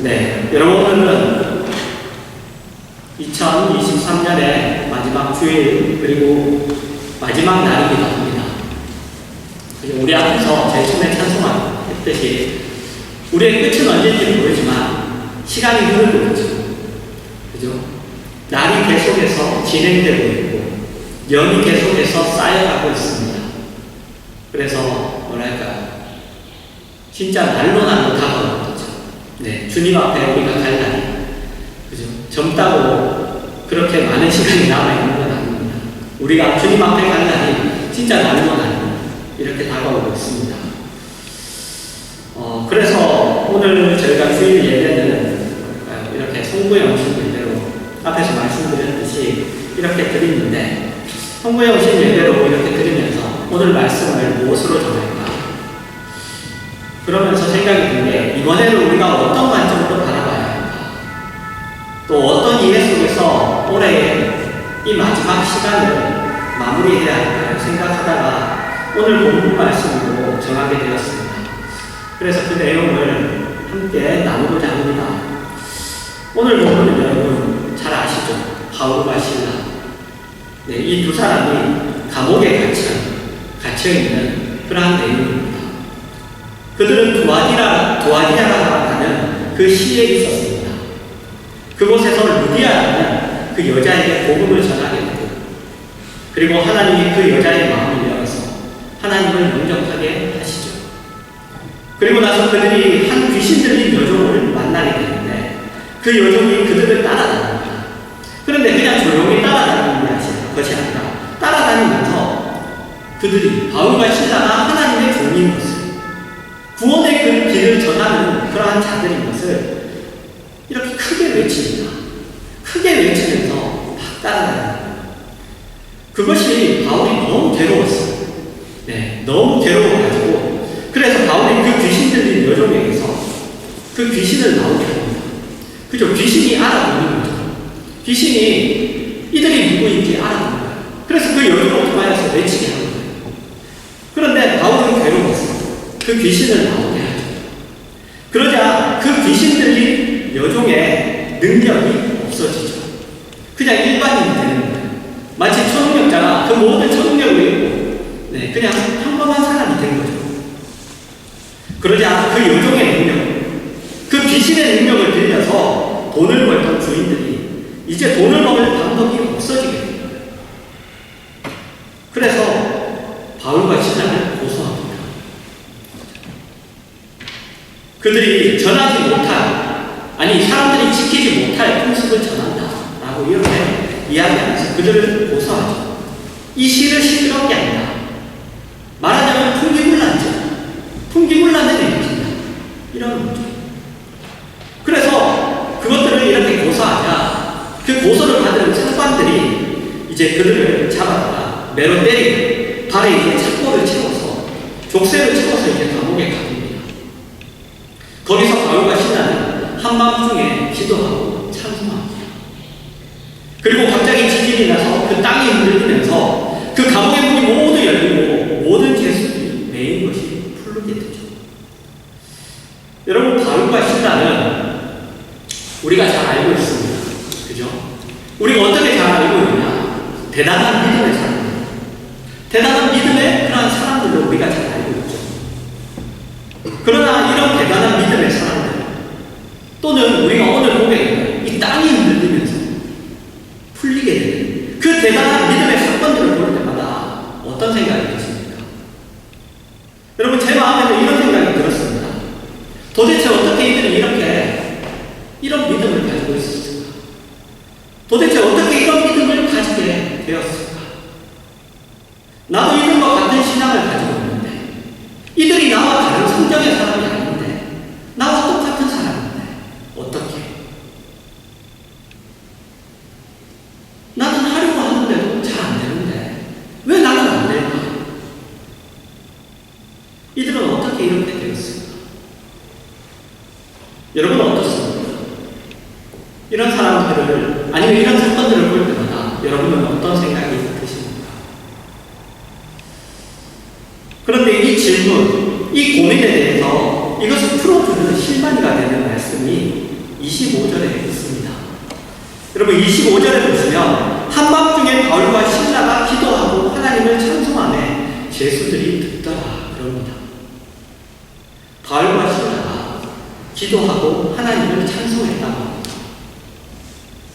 네, 여러분 오늘은 2023년의 마지막 주일 그리고 마지막 날이기도 합니다. 우리 앞에서 제일 처음에 찬송했듯이 우리의 끝은 언제인지 모르지만 시간이 흐르고 있죠. 그죠? 날이 계속해서 진행되고 있고 연이 계속해서 쌓여가고 있습니다. 그래서 뭐랄까 진짜 날로 다가오는 거죠. 네, 주님 앞에 우리가 갈 날이, 그죠? 젊다고 그렇게 많은 시간이 남아있는 건 아닙니다. 우리가 주님 앞에 갈 날이 진짜 날로 이렇게 다가오고 있습니다. 그래서 오늘 저희가 주일 예배는 이렇게 송구의 오신 예배로 앞에서 말씀드렸듯이 이렇게 드리는데, 송구의 오신 예배로 이렇게 드리면서 오늘 말씀을 무엇으로 정할까? 그러면서 생각이 든 게, 이번에는 우리가 어떤 관점으로 바라봐야 할까? 또 어떤 이해 속에서 올해의 이 마지막 시간을 마무리해야 할까를 생각하다가 오늘 본문 말씀으로 정하게 되었습니다. 그래서 그 내용을 함께 나누고자 합니다. 오늘 본문은 여러분 잘 아시죠? 바울과 실라. 네, 이 두 사람이 감옥에 갇혀있는 그러한 내용입니다. 그들은 두아디라라는 그 시에 있었습니다. 그곳에서 루디아라는 그 여자에게 복음을 전하게 되고, 그리고 하나님이 그 여자의 마음을 열어서 하나님을 영접하게 하시죠. 그리고 나서 그들이 한 귀신 들린 여종을 만나게 되는데 그 여종이 그들을 따라다닙니다. 그런데 그냥 조용히 따라다니는 것이 아니라 따라다니면서 그들이 바울과 실라가 하나님의 종인 것을, 구원의 그 길을 전하는 그러한 자들인 것을 이렇게 크게 외칩니다. 크게 외치면서 막 따라다닙니다. 그것이 바울이 너무 괴로웠어요. 네, 너무 괴로워가지고 그래서 바울이 그 귀신 들린 여종에게서 그 귀신을 나오게 합니다. 그죠? 귀신이 알아보는 거죠. 귀신이 이들이 누구인지 알아보는 거예요. 그래서 그 여종을 통하여서 외치게 하는 거예요. 그런데 바울은 괴로웠어요. 그 귀신을 나오게 하죠. 그러자 그 귀신 들린 여종의 능력이 없어지죠. 그냥 일반인이 되는 거예요. 마치 초능력자가 그 모든 초능력을 잃고 그냥 평범한 사람이 된 거죠. 그러자 그 여종의 능력, 그 귀신의 능력을 빌려서 돈을 벌던 주인들이 이제 돈을 먹을 방법이 없어지게 된 거예요. 그래서 바울과 실라를 고소합니다. 그들이 전하지 못할, 아니 사람들이 지키지 못할 풍습을 전한다라고 이렇게 이야기하면서 그들을 고소하죠. 이 시를 시끄럽게 한다. 말하자면 풍기문란을 일으킨다. 이런 거죠. 그래서 그것들을 이렇게 고소하자 그 고소를 받은 사관들이 이제 그들을 잡아다가 매로 때리고 발에 이제 착고를 채워서 족쇄를 채워서 이제 감옥에 갑니다. 거기서 바울과 실라는 한밤중에 기도하고 찬송합니다. 그리고 갑자기 지진이 나서 그 땅이 흔들리면서 그 감옥의 문이 모두 열리고 모든 죄수들이 매인 것이 풀리게 되죠. 여러분, 바울과 실라는 우리가 잘 알고 있습니다. 그죠? 우리가 어떻게 잘 알고 있느냐? 대단한 믿음의 사람들, 대단한 믿음의 그러한 사람들로 우리가 잘 알고 있죠. 그러나 이런 대단한 믿음의 사람들, 또는 우리가 오늘 보게 되는 이 땅이 흔들리면서 풀리게 되는 그 대단한 믿음의 사건들을 볼 때마다 어떤 생각이 드십니까? 여러분, 제 마음에는 이런 생각이 들었습니다. 도대체 어떻게 이들은 이런 믿음을 가지고 있었을까? 도대체 어떻게 이런 믿음을 가지게 되었을까? 나도 이들과 같은 신앙을 가지고 있는데, 이들이 나와 다른 성경의 사람이 아닌데, 나와 똑같은 사람인데 어떻게? 나는 하려고 하는데도 잘 안 되는데 왜 나는 안 될까? 이들은 어떻게 이렇게 되었을까? 여러분은 어떻습니까? 이런 사람들을, 아니면 이런 사건들을 볼 때마다 여러분은 어떤 생각이 드십니까? 그런데 이 질문, 이 고민에 대해서 이것을 풀어주는 실마리가 되는 말씀이 여러분 25절에 보시면 한밤중에 바울과 실라가 기도하고 하나님을 찬송하며 죄수들이 듣더라 그럽니다. 바울과 실라가 기도하고 하나님을 찬송했다고 합니다.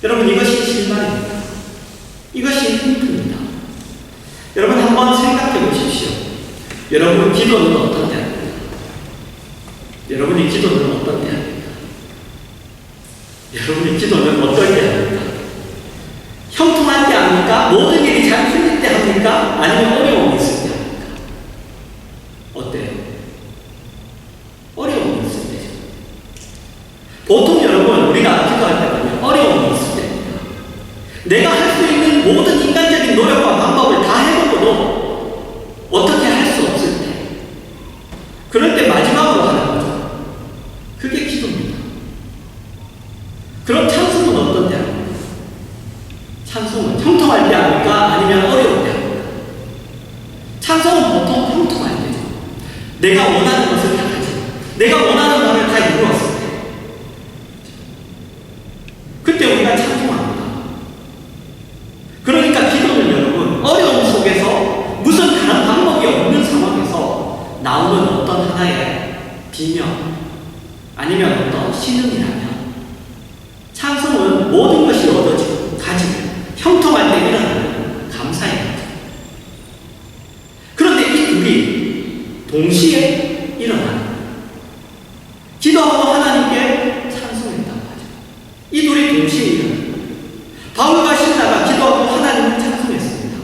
여러분 이것이 실망입니다. 이것이 힘듭니다. 여러분 한번 생각해 보십시오. 여러분 기도는 어떤 때입니까? 여러분의 기도는 어떤 때입니까? 여러분의 기도는 어떨 때 합니까? 형통할 때 합니까? 모든 일이 잘 풀릴 때 합니까? 아니면 어려움이 있을 때 합니까? 어때요? 어려움이 있을 때죠. 보통 여러분 우리가 기도할 때는요 어려움이 있을 때입니다. 내가 할 수 있는 모든 인간적인 노력과 방법을 다 해보고도 어떻게 할 수 없을 때 그럴 때 마지막으로 하는 거죠. 그게 기도입니다. 그럼 찬송은 어떤 때 합니까? 찬송은 형통할 때 합니까? 아니면 어려울 때 합니까? 찬송은 보통 형통할 때죠. 내가 원하는 것을 다 가지고 내가 원하는 말을 다 이루었을 때 그때 우리가 찬송합니다. 그러니까 기도는 여러분 어려움 속에서 무슨 다른 방법이 없는 상황에서 나오는 어떤 하나의 비명 아니면 어떤 신음이라면 찬송은 모든 것이 얻어지고 가지고 형통할 때 일어나는 감사의 거죠. 그런데 이 둘이 동시에 일어나는 기도하고 하나님께 찬송했다고 하죠. 이 둘이 동시에 일어나는 바울과 실라가 기도하고 하나님을 찬송했습니다.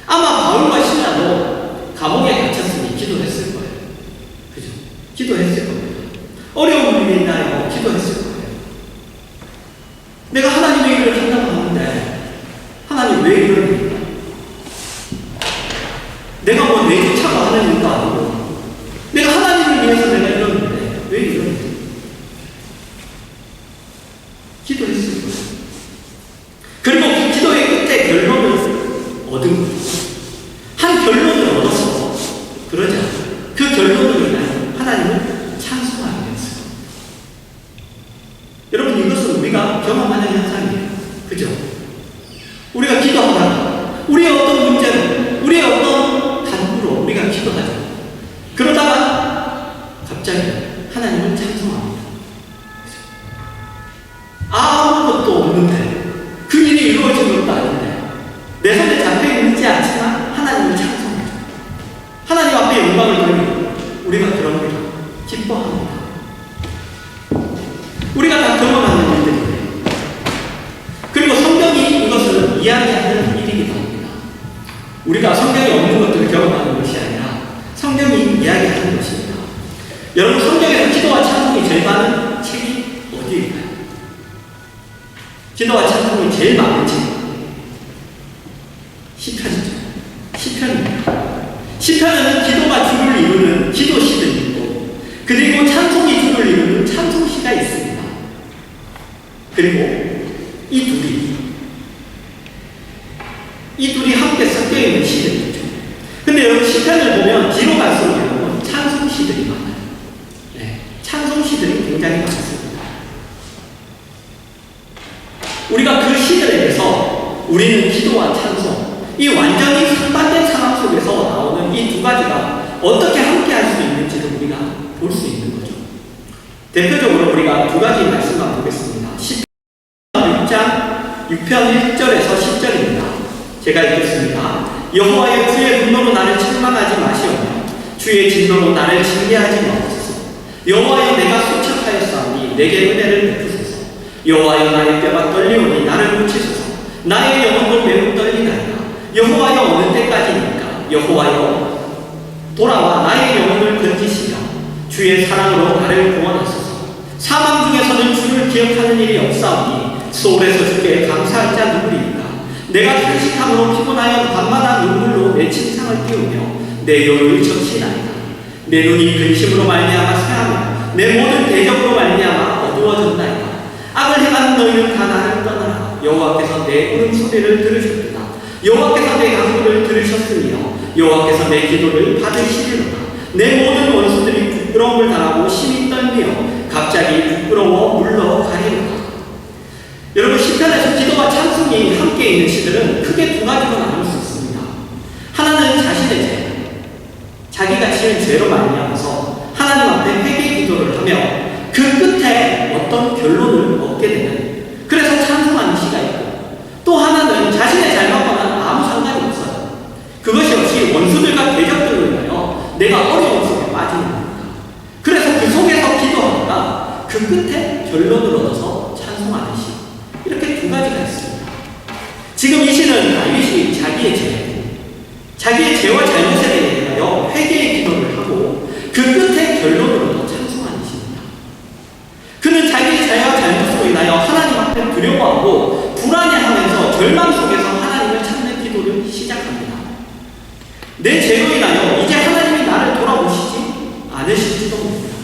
아마 바울과 실라도 감옥에 갇혔으니 기도했을 거예요. 그죠? 기도했을 겁니다. 어려움이 있나요? 기도했을 거예요. 내가 하나님의 일을 한다고 하는데 하나님 왜 이러니까? 내가 뭐 내쫓아가 하는 일도 아니고 내가 하나님을 위해서 내가 이러는데 왜 이러니까? 기도했을 거예요. 그리고 그 기도의 끝에 결론을 얻은 거예요. 한 결론을 얻었어. 그러자 그 결론으로 인하여 하나님을 찬송하게 됐어요. 여러분 이것은 우리가 경험하는 현상이에요. 그죠? 우리가 기도하다가 우리의 어떤 문제로 우리의 어떤 간구로 우리가 기도하죠. 그러다가 갑자기 하나님을 찬송합니다. 그죠? 아무것도 없는데 그 일이 이루어진 것도 아닌데 내 손에 잡혀있지 않지만 하나님을 찬송해요. 하나님 앞에 영광을 돌리고 우리가 그런 걸 기뻐합니다. 우리가 다 경험하는 일들이에요. 그리고 성경이 이것을 이야기하는 일이기도 합니다. 우리가 성경이 없는 것들을 경험하는 것이 아니라 성경이 이야기하는 것입니다. 여러분 성경에서 기도와 찬송이 제일 많은 책이 어디일까요? 기도와 찬송이 제일 많은 책 시편이죠. 시편입니다. 시편에는 기도가 주를 이루는 기도시들이 있고 그리고 찬송이 주를 이루는 찬송시가 있습니다. 그리고 이 둘이 함께 섞여 있는 시들이죠. 근데 여러분 시편을 보면 뒤로 갈수록 여러분 찬송시들이 많아요. 네, 찬송시들이 굉장히 많습니다. 우리가 그 시들에서 우리는 기도와 찬송, 이 완전히 상반된 상황 속에서 나오는 이 두 가지가 어떻게 함께 할 수 있는지를 우리가 볼 수 있는 거죠. 대표적으로 우리가 두 가지 말씀만 보겠습니다. 6장 6편 1절에서 10절입니다. 제가 읽겠습니다. 여호와여 주의 분노로 나를 책망하지 마시오며 주의 진노로 나를 징계하지 마옵소서. 여호와여 내가 수척하였사오니 내게 은혜를 베푸소서. 여호와여 나의 뼈가 떨리오니 나를 고치소서. 나의 영혼도 매우 떨리나이다. 여호와여 어느 때까지입니까? 여호와여 돌아와 나의 영혼을 건지시며 주의 사랑으로 나를 구원하소서. 사망 중에서는 주를 기억하는 일이 없사오니 소홀에서 주께 감사할 자 누구리이까? 내가 탄식함으로 피곤하여 밤마다 눈물로 내 침상을 띄우며 내 요를 적시나이다. 내 눈이 근심으로 말미암아 새하며 내 모든 대적으로 말미암아 어두워졌나이다. 악을 행하는 너희는 다 나를 떠나라. 여호와께서 내 울음소리를 들으셨도다. 여호와께서 내 간구를 들으셨으며 여호와께서 내 기도를 받으시리로다. 내 모든 원수들이 부끄러움을 당하고 심히 떨며 갑자기 부끄러워 물러가리로다. 여러분 시편 편에서 기도와 찬송이 함께 있는 시들은 크게 두 가지로 나눌 수 있습니다. 하나는 자신의 죄, 자기가 지은 죄로 말미암아서 하나님 앞에 회개 기도를 하며 그 끝에 어떤 결론을 얻게 되는, 그래서 찬송하는 시가 있고, 또 하나는 자신의 잘못과는 아무 상관이 없어요. 그것이 없이 원수들과 대적들로 인하여 내가 어려운 속에 빠지는 겁니다. 그래서 그 속에서 기도하다가 그 끝에 결론을 얻어서 찬송하는 시, 이렇게 두 가지가 있습니다. 지금 이 시는 다윗이 자기의 죄와 잘못에 대하여 회개의 기도를 하고 그 끝에 결론을 얻어 찬송하는 시입니다. 그는 자기의 죄와 잘못으로 인하여 하나님 앞에 두려워하고 불안해하면서 절망 속에서 하나님을 찾는 기도를 시작합니다. 내 죄로 인하여 이제 하나님이 나를 돌아보시지 않으실지도 모릅니다.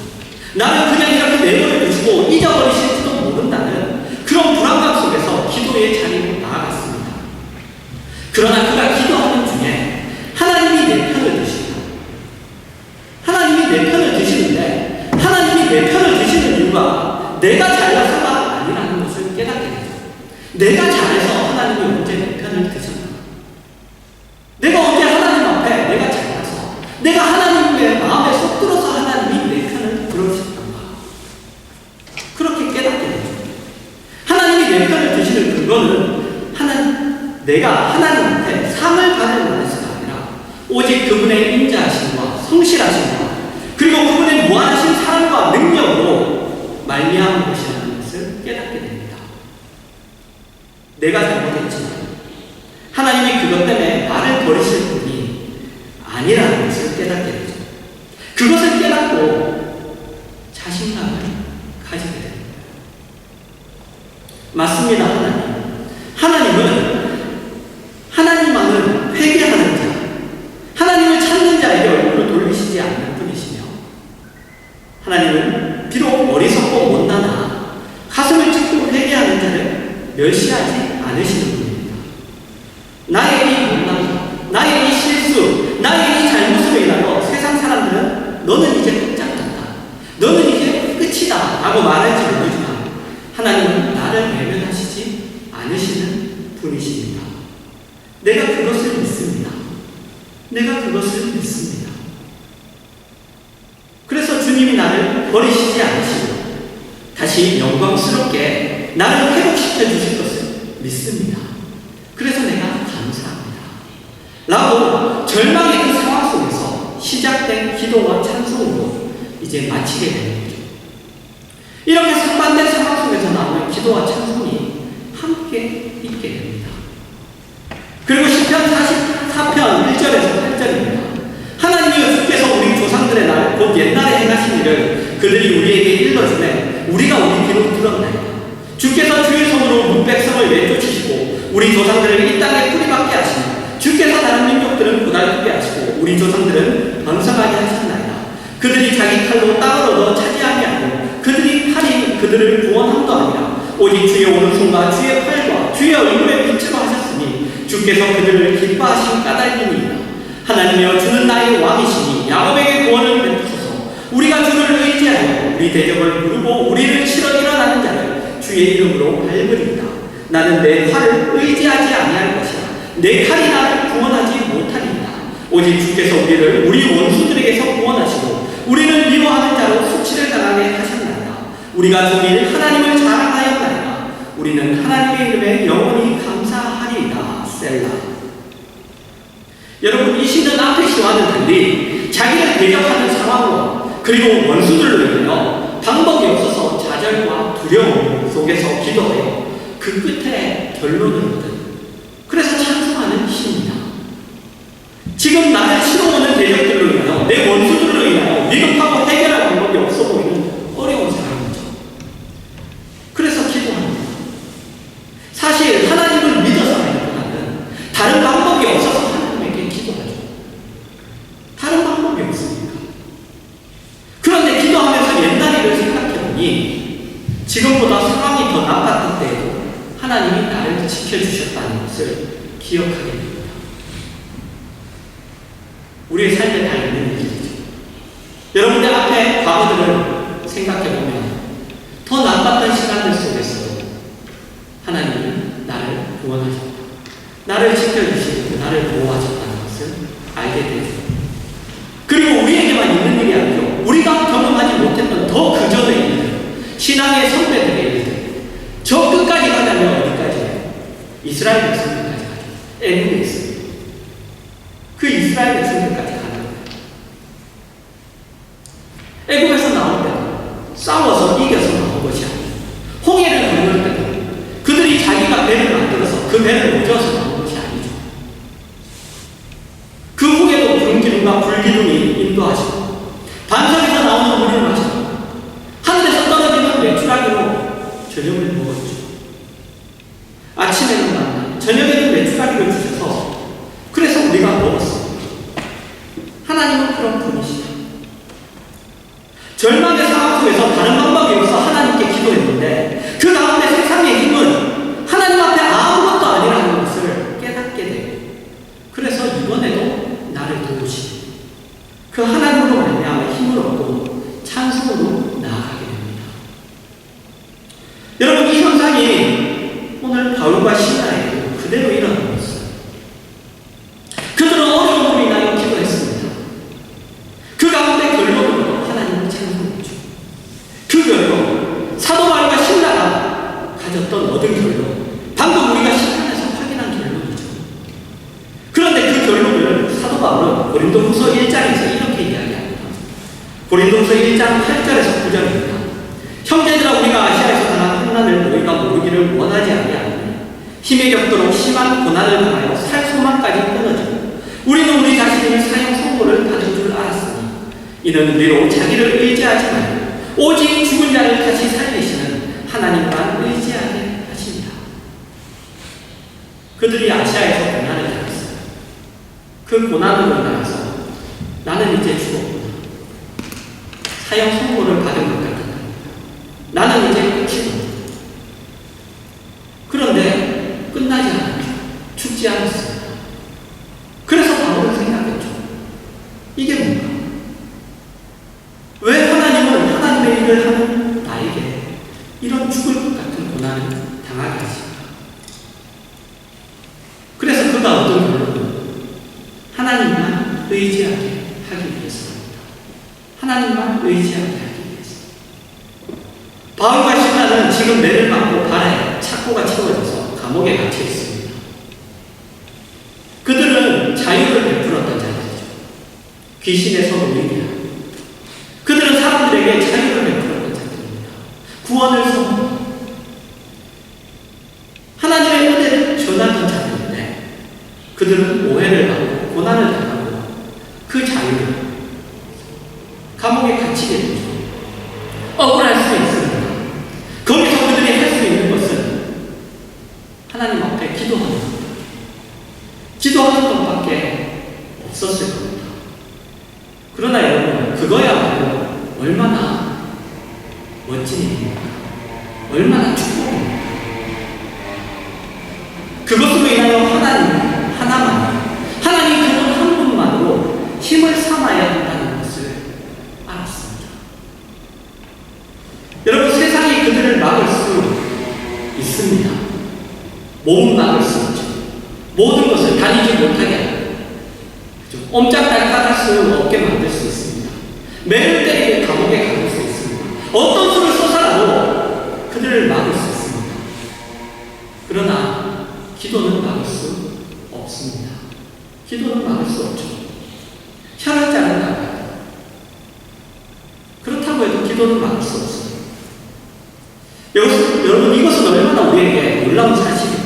나는 그냥 이렇게 내버려 두시고 잊어버리실지도 모른다는 그런 불안감 속에서 기도의 자리로 나아갔습니다. 그러나 그가 기도하는 중에 하나님이 내 편을 드십니다. 하나님이 내 편을 드시는데, 하나님이 내 편을 드시는 이유가 내가 잘나서가 아니라는 것을 깨닫게 되죠. 내가 잘해서 하나님이 언제 내 편을 드셨나? 내가 언제 하나님 앞에 내가 잘나서, 내가 하나님의 마음에 쏙 들어서 하나님이 내 편을 들어주셨던가? 그렇게 깨닫게 되죠. 하나님이 내 편을 드시는 근거는 내가 하나님한테 상을 받을 만해서가 아니라 오직 그분의 인자하심과 성실하심과 그리고 그분의 무한하신 사랑과 능력으로 말미암은 것이라는 것을 깨닫게 됩니다. 내가 잘못했지만 하나님이 그것 때문에 나를 버리실 분이 아니라는 것을 깨닫게 되죠. 그것을 깨닫고 자신감을 가지게 됩니다. 맞습니다. 하나님은 회개하는 자, 하나님을 찾는 자에게 얼굴을 돌리시지 않는 분이시며, 하나님은 비록 어리석고 못나나 가슴을 찢고 회개하는 자를 멸시하지 않으시는 분입니다. 나의 이 못남, 나의 이 실수, 나의 이 잘못으로 인하여 세상 사람들은 너는 이제 끝장났다, 너는 이제 끝이다 라고 말할지 모르지만 하나님은 나를 외면하시지 않으시는 분이십니다. 내가 그것을 믿습니다. 그래서 주님이 나를 버리시지 않으시고 다시 영광스럽게 나를 회복시켜 주실 것을 믿습니다. 그래서 내가 감사합니다 라고 절망의 그 상황 속에서 시작된 기도와 찬송으로 이제 마치게 되는 거죠. 이렇게 상반된 상황 속에서 나오는 기도와 찬송이 함께 있게 됩니다. 그리고 시편 44편 1절에서 8절입니다. 하나님이여 주께서 우리 조상들의 날, 곧 옛날에 행하신 일을 그들이 우리에게 일러주매 우리가 우리 귀로 들었나이다. 주께서 주의 손으로 문백성을 내쫓으시고 우리 조상들을 이 땅에 뿌리박게 하시니 주께서 다른 민족들은 고달프게 하시고 우리 조상들은 번성하게 하셨나이다. 그들이 자기 칼로 땅을 얻어 차지하게 하고 그들이 칼이 그들을 구원함도 아니라 오직 주의 오른손과 주의 팔과 주의 얼굴에 빛으로 하셨으니 주께서 그들을 기뻐하신 까닭이니이다. 하나님이여 주는 나의 왕이시니 야곱에게 구원을 베푸소서. 우리가 주를 의지하여 우리 대적을 부르고 우리를 치러 일어나는 자를 주의 이름으로 밟으리이다. 나는 내 활을 의지하지 아니할 것이라. 내 칼이 나를 구원하지 못하리이다. 오직 주께서 우리를 우리 원수들에게서 구원하시고 우리를 미워하는 자로 수치를 당하게 하셨나이다. 우리가 종일 하나님을 자랑하였나이다. 우리는 하나님의 이름에 영원히 감사하리이다. 셀라. 여러분, 이 시는 앞의 시와는 달리 자기를 대적하는 상황과 그리고 원수들로 인하여 방법이 없어서 좌절과 두려움 속에서 기도하여 그 끝에 결론을 얻은, 그래서 찬송하는 시입니다. 지금 나를 치러오는 대적들로 인하여 내 원수들로 인하여 위급하고 해결할 방법이 없어 보이는 어려운 상황이죠. 그래서 기도합니다. 사실 하나님을 믿어서 하기보다는 다른 방법이 없어서 하나님에게 기도하죠. 다른 방법이 없습니까? 그런데 기도하면서 옛날 일을 생각해보니 지금보다 상황이 더 나빴을 때에도 하나님이 나를 지켜주셨다는 것을 기억하게 됩니다. 우리의 삶에 다 있는 일이죠. 여러분들 앞에 과거들을 생각해보면 더 나빴던 시간들 속에서도 하나님은 신앙의 선배들의 일들, 저 끝까지 가자면 어디까지예요? 이스라엘 백성들까지 가죠. 애굽에 있습니다. 그 이스라엘 백성들까지 가는 거예요. 애굽에서 나올 때도 싸워서 이겨서 나온 것이 아니에요. 홍해를 건널 때도 그들이 자기가 배를 만들어서 그 배를 오져서 나온 것이 아니죠. 그 후에도 구름기둥과 불기둥이 인도하시고 반석에서 나오는 물을 마시고 하늘에서 떨어지는 메추라기로 저녁을 먹었죠. 아침에는 만나, 저녁에는 메추라기를 주셔서 그래서 우리가 먹었습니다. 하나님은 그런 분이시다. 절망의 상황 속에서 다른 방법이 없어 하나님께 기도했는데 그 가운데 세상의 힘은 하나님 앞에 아무것도 아니라는 것을 깨닫게 돼요. 그래서 이번에도 나를 도우시고 그 하나님으로 말미암아 힘을 얻고 찬송으로 나아가게 됩니다. 여러분, 이 현상이 오늘 바울과 신라에도 그대로 일어나고 있어요. 그들은 어려움으로 인하여 기도했습니다. 그 가운데 결론으로 하나님을 찬송했죠. 그 결론, 사도 바울과 신라가 가졌던 얻은 결론, 방금 우리가 시편에서 확인한 결론이죠. 그런데 그 결론을 사도 바울은 고린도후서 1장에서 이렇게 이야기합니다. 고린도후서 1장 8절에서 9절입니다. 형제들아, 우리가 아시아에서 당한 환난을 너희가 모르기를 원하지 아니하노니 힘에 겹도록 심한 고난을 당하여 살 소망까지 끊어지고 우리는 우리 자신의 사형 선고를 받은 줄 알았으니 이는 우리로 자기를 의지하지 말고 오직 죽은 자를 다시 살리시는 하나님만 의지하게 하십니다. 그들이 아시아에서 고난을 당했어요. 그 고난으로 인하여서 나는 이제 죽었구나, 사형 선고를 받은 것 같다, 나는 이제 끝이구나. 그런데 끝나지 않았죠. 죽지 않았습니다. 그래서 바울은 생각했죠. 이게 뭔가? 왜 하나님은 하나님의 일을 하는 나에게 이런 죽을 것 같은 고난을 당하게 하십니까? 그래서 그가 얻은 결론은 하나님만 의지하게 하기 위해서입니다. 하나님만 의지하게 하기 위해서. 바울과 신라는 지금 매를 맞고 발에 착고가 채워져서 감옥에 갇혀 있습니다. 그들은 자유를 베풀었던 자들이죠. 귀신에서 놀리기라. 그들은 사람들에게 자유를 베풀었던 자들입니다. 구원을 선포, 하나님의 은혜를 전하던 자들인데 그들은 오해를 받고 고난을 당하고 그 자유를 감옥에 갇히게 되죠. 억울할 수 있습니다. 거기서 그들이 할 수 있는 것은 하나님 앞에 기도하는 것, 기도하는 것밖에 없었을 겁니다. 그러나 여러분, 그거야말로 얼마나 멋진 일입니까? 얼마나 축복입니까? 그것으로 인하여 하나님 하나만, 하나님 그분 한 분만으로 힘을 삼아야 한다는 것을 알았습니다. 여러분, 세상이 그들을 막을 수 있습니다. 몸은 막을 수 있죠. 모든 것을 다니지 못하게 하고 옴짝달싹할 수 없게 만들 수 있습니다. 매를 때리고 감옥에 가둘 수 있습니다. 어떤 수를 써서라도 그들을 막을 수 있습니다. 그러나 기도는 막을 수 없습니다. 기도는 막을 수 없죠. 혀를 자른다고요. 그렇다고 해도 기도는 막을 수 없어요. 여러분, 이것은 얼마나 우리에게 놀라운 사실이고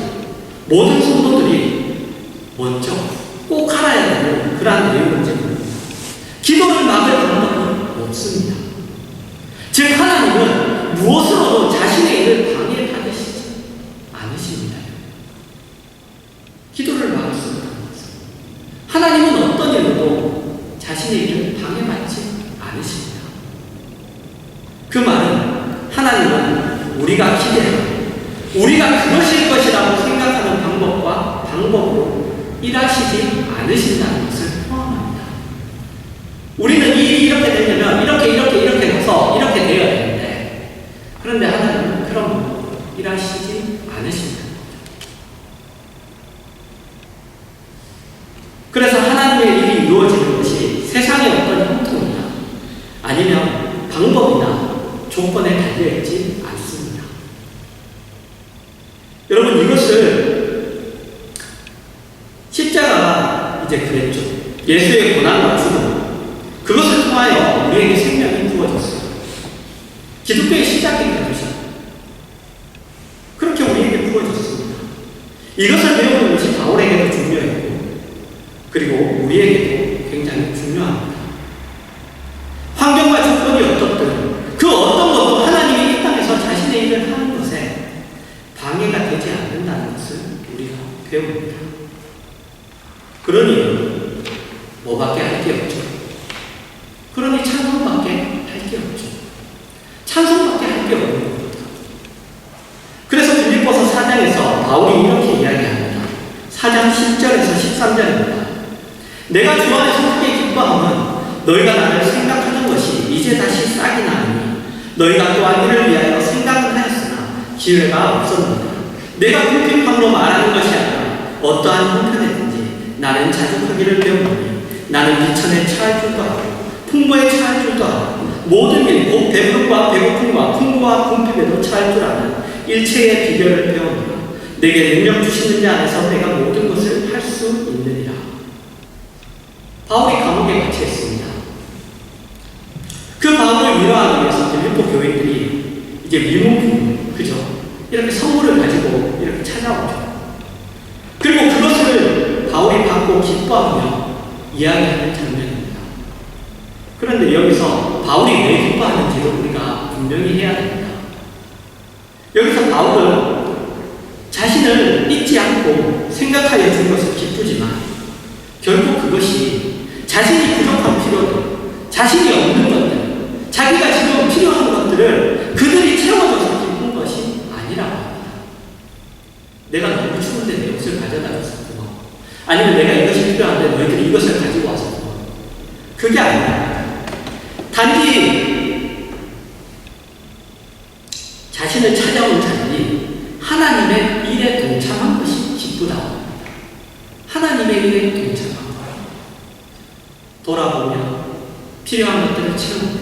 모든 성도들이 먼저 꼭 알아야 되는 그러한 내용인지 모릅니다. 기도를 막을 방법은 없습니다. 즉, 하나님은 무엇으로도 자신의 일을 방해받으시지 않으십니다. 기도를 막을 수 없는 것은 하나님은 어떤 일로도 자신의 일을 방해받지 않으십니다. 그 말은 하나님은 우리가 기대하고 우리가 그러실 것이라고 생각하는 방법으로 일하시지 않으신다는 것을 포함합니다. 우리는 이 일이 이렇게 되려면 이렇게 해서 이렇게 되어야 되는데, 그런데 하나님은 그런 방법으로 일하시지 않으신다는 거죠. 그래서 하나님의 일이 이루어지는 것이 세상의 어떤 형통이나 아니면 방법이나 조건에 부분에 달려있지 않습니다. 여러분, 이것을 십자가가 이제 그랬죠. 예수의 고난과 죽음, 그것을 통하여 우리에게 생명이 부어졌어요. 기독교의 시작이 그것이죠. 그렇게 우리에게 부어졌습니다. 이것을 배우는 것이 바울에게도 중요했고, 그리고 우리에게도 굉장히 중요합니다. 환경과 조건이 어떻든 그 어떤 것도 하나님이 이 땅에서 자신의 일을 하는 것에 방해가 되지 않는다는 것을 우리가 배웁니다. 그러니 뭐밖에 할 게 없죠. 그러니 찬송밖에 할 게 없죠. 찬송밖에 할 게 없는 겁니다. 그래서 빌립보서 4장에서 바울이 이렇게 이야기합니다. 4장 10절에서 13절입니다. 내가 주 안에서 크게 기뻐함은 너희가 나를 생각하는 것이 이제 다시 싹이 나니 너희가 또한 이를 위하여 생각은 하였으나 기회가 없었느니라. 내가 불평함으로 말하는 것이 아니라 어떠한 형편이든지 나는 자족하기를 배우노니 나는 비천에 처할 줄도 알고 풍부에 처할 줄도 알고 모든 일 곧 배부름과 배고픔과 풍부와 궁핍에도 처할 줄 아는 일체의 비결을 배우노라. 내게 능력 주시는 자 안에서 내가 모든 것을 할 수 있느니라. 바울이 감옥에 갇혀있습니다. 그 바울을 위로하기 위해서 빌립보 교인들이 이제 미문품, 그죠? 이렇게 선물을 가지고 이렇게 찾아오죠. 그리고 그것을 바울이 받고 기뻐하며 이야기하는 장면입니다. 그런데 여기서 바울이 왜 기뻐하는지를 우리가 분명히 해야 됩니다. 여기서 바울은 자신을 잊지 않고 생각하여 준 것은 기쁘지만 결국 그것이 자신이 부족한 필요들, 자신이 없는 것들, 자기가 지금 필요한 것들을 그들이 채워줘서 기쁜 것이 아니라고 합니다. 내가 너무 추운데 내 옷을 가져다줬어. 아니면 내가 이것이 필요한데 너희들이 이것을 가지고 와서 그게 아니라 단지 자신을 찾아온 자들이 하나님의 일에 동참한 것이 기쁘다고 합니다. 하나님의 일에 동참한 거예요. 돌아보며 필요한 것들을 채우고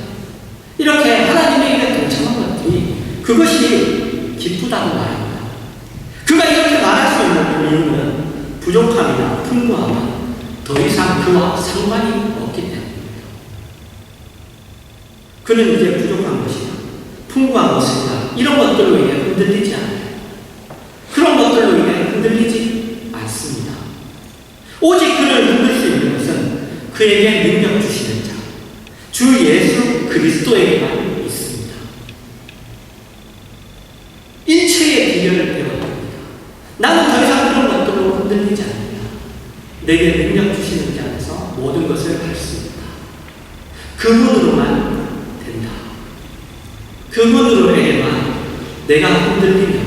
이렇게 하나님의 일에 동참한 것들이 그것이 기쁘다고 말합니다. 그가 이렇게 말할 수 있는 이유는 부족함이나 풍부함은 더 이상 그와 상관이 없기 때문입니다. 그는 이제 부족한 것이나 풍부한 것이나 이런 것들로 인해 흔들리지 않아요. 그런 것들로 인해 흔들리지 않습니다. 오직 그를 흔들 수 있는 것은 그에게 능력 주시는 자, 주 예수 그리스도에게만 있습니다. 일체의 비결을 배워갑니다. 나는 더 이상 그런 것들로 흔들리지 않는다. 내게 능력 주시는 자 안에서 모든 것을 할 수 있다. 그분으로만 된다. 그분으로에게만 내가 흔들리며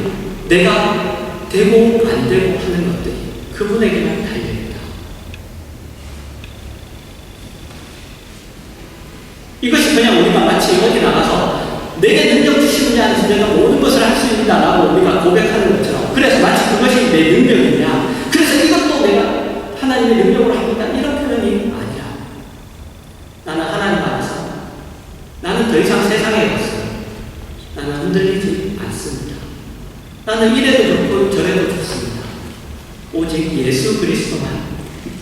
내가 되고 안 되고 하는 것들이 그분에게만 달려있다. 이것이 그냥 우리가 마치 어디 나가서 내게 능력 주시는 자 안에서 내가 모든 것을 할 수 있다라고 우리가 고백하는 것처럼, 그래서 마치 그것이 내 능력이냐, 그래서 이것도 내가 하나님의 능력으로 합니다, 이런 표현이 아니라 나는 하나님 안에서 나는 더 이상 세상에 없어요. 나는 흔들리지 않습니다. 나는 이래도 좋고 저래도 좋습니다. 오직 예수 그리스도만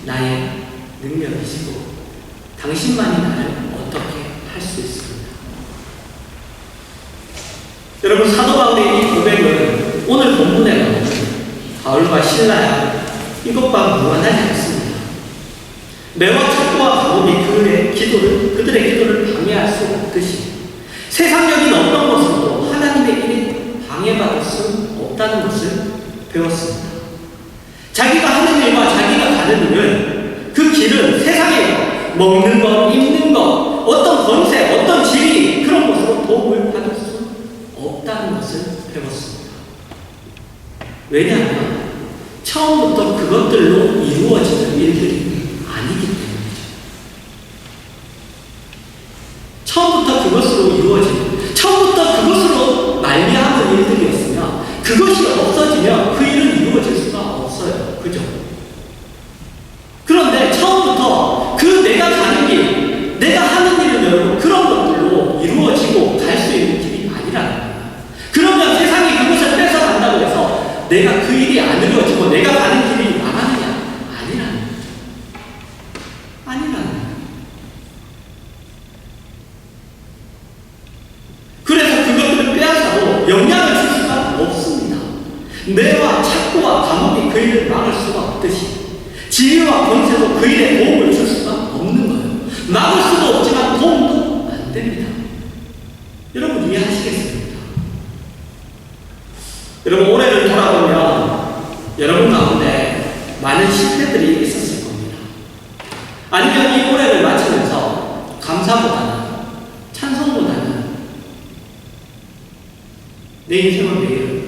나의 능력이시고 당신만이 나를 어떻게 할 수 있습니다. 여러분, 사도 바울의 이 고백은 오늘 본문에 나오는 바울과 실라야 이것과 무관하지 않습니다. 매와 첩보와 감옥이 그들의 기도를 방해할 수 없듯이 세상적인 어떤 것으로도 하나님의 일이 방해받을 수 없다는 것을 배웠습니다. 자기가 하는 일과 자기가 가는 일은 그 길은 세상에 먹는 것, 입는 것, 어떤 권세, 어떤 지위, 그런 것으로 도움을 받을 수 없다는 것을 배웠습니다. 왜냐하면 처음부터 그것들로 이루어지는 일들이 아니기 때문이죠. 처음부터 그것으로 이루어지는, 처음부터 그것으로 말미암은 일들이었으며 그것이 없어지면 그 일은 이루어질 수가 없어요. 그죠? 그런데 처음부터 그 내가 가는 길, 내가 하는 일을 여러분 그런 것들로 이루어지고 갈 수 있는 길이 아니라 내가 그 일이 안 이루어지고 내가 가는 길이 망하느냐? 아니라는 거죠. 아니라는 거예요. 그래서 그것들을 빼앗아도 영향을 줄 수가 없습니다. 뇌와 착고와 감옥이 그 일을 막을 수가 없듯이 지위와 권세도 그 일에 도움을 줄 수가 없는 거예요. 막을 수도 없지만 도움도 안 됩니다. 여러분 이해하시겠습니까? 여러분 올해를 돌아보면 여러분 가운데 많은 실패들이 있었을 겁니다. 아니면 이 올해를 마치면서 감사보다는 찬송보다는 내 인생은 왜 이럴까?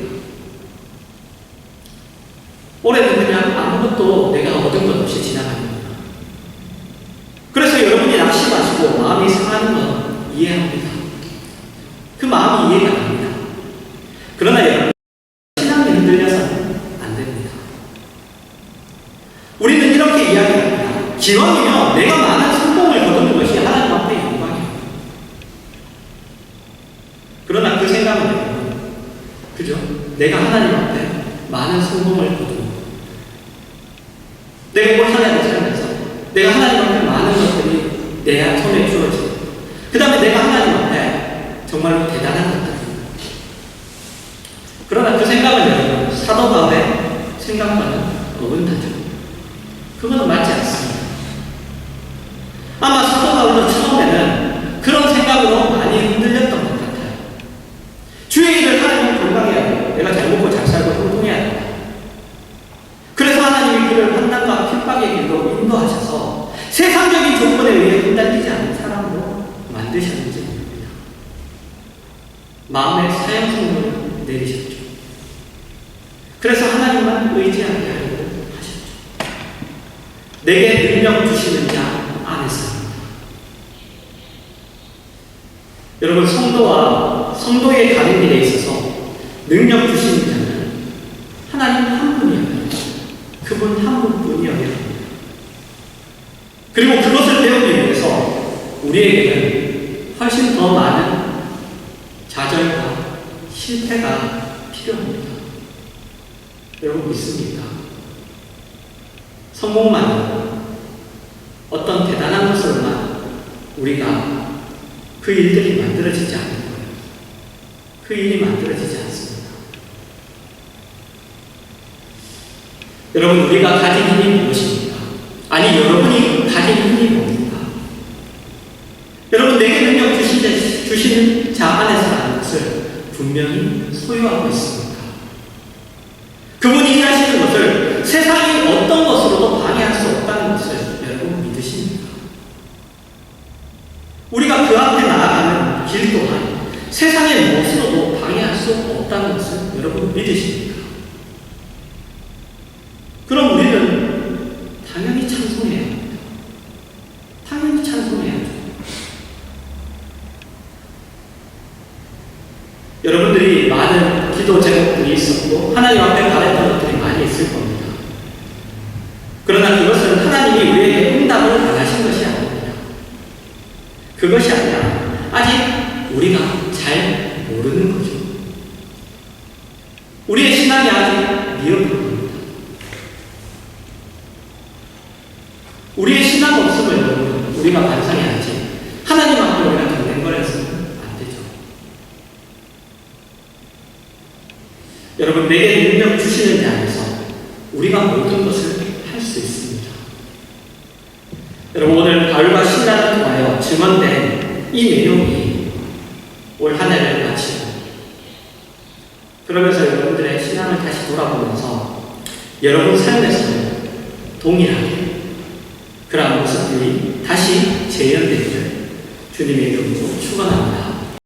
올해는 그냥 아무것도 내가 얻은 것 없이 지나갑니다. 그래서 여러분이 낙심하시고 마음이 상하는 건 이해합니다. 그 마음이 이해가 됩니다. 그러나 여러분 신앙이 흔들려서는 안 됩니다. 우리는 이렇게 이야기합니다. 기왕이면 내가 많은 성공을 거두는 것이 하나님 앞에 영광이에요. 그러나 그 생각은 여러분, 그죠? 내가 하나님 앞에 많은 성공을 거두는 내가 올 하나님을 살면서 내가 하나님 앞에 많은 것들이 내 손에 주어지고 그 다음에 내가 하나님 앞에 정말로 대단한 것들. 그러나 그 생각은 여러분 사도 바울의 생각과는 어긋나죠. 그거는 맞지 않습니다. 아마 사도 바울도 처음에는 그런 생각으로 많이 흔들렸던 것 같아요. 주의 일을 하나님은 건강해야 돼요. 내가 잘 먹고 잘 살고 통통해야 돼요. 그래서 하나님이 그를 환난과 핍박의 길로 인도하셔서 세상적인 조건에 의해 흔들리지 않는 사람으로 만드셨는지 모릅니다. 마음의 사형성을 내리셨죠. 그래서 하나님만 의지하게 하려고 하셨죠. 내게 능력 주시는 자 안에서입니다. 여러분 성도와 성도의 가는 길에 있어서 능력 주시는 자는 하나님 한 분이에요. 그분 한 분뿐이어야 합니다. 그리고 그것을 배우기 위해서 우리에게는 훨씬 더 많은 좌절과 실패가 필요합니다. 여러분 믿습니까? 성공만 어떤 대단한 것으로만 우리가 그 일들이 만들어지지 않는 거예요. 그 일이 만들어지지 않습니다. 여러분 우리가 가진 힘이 무엇입니까? 아니 여러분이 가진 힘이 뭡니까? 여러분 내게 능력 주시는 자 안에서라는 것을 분명히 소유하고 있습니다. 그분이 일하시는 것을 세상이 어떤 것으로도 방해할 수 없다는 것을 여러분 믿으십니까? 우리가 그 앞에 나아가는 길 또한 세상의 무엇으로도 방해할 수 없다는 것을 여러분 믿으십니까? 그럼 우리는 당연히 찬송해야 합니다. 당연히 찬송해야죠. 여러분들이 많은 기도 제목들이 있었고 하나님 앞에 바랬던 것들이 많이 있을 겁니다. 그러나 그것은 하나님이 우리에게 응답을 안 하신 것이 아닙니다. 그것이 아니라 아직 우리가 잘 모르는 거죠. 우리의 신앙이 아직 미흡합니다. 우리의 신앙 없음을 우리가 반성해야지 하나님 앞에 우리가 댕댕거려서는 안 되죠. 여러분 내게 능력 주시는 자 안에서 우리가 모든 것을 할 수 있습니다. 여러분 오늘 바울과 신라를 통하여 증언된 이 내용이 올 한 해를 마치고 그러면서 여러분들의 신앙을 다시 돌아보면서 여러분 삶에서 동일하게 그러한 모습들이 다시 재현되기를 주님의 이름으로 축원합니다.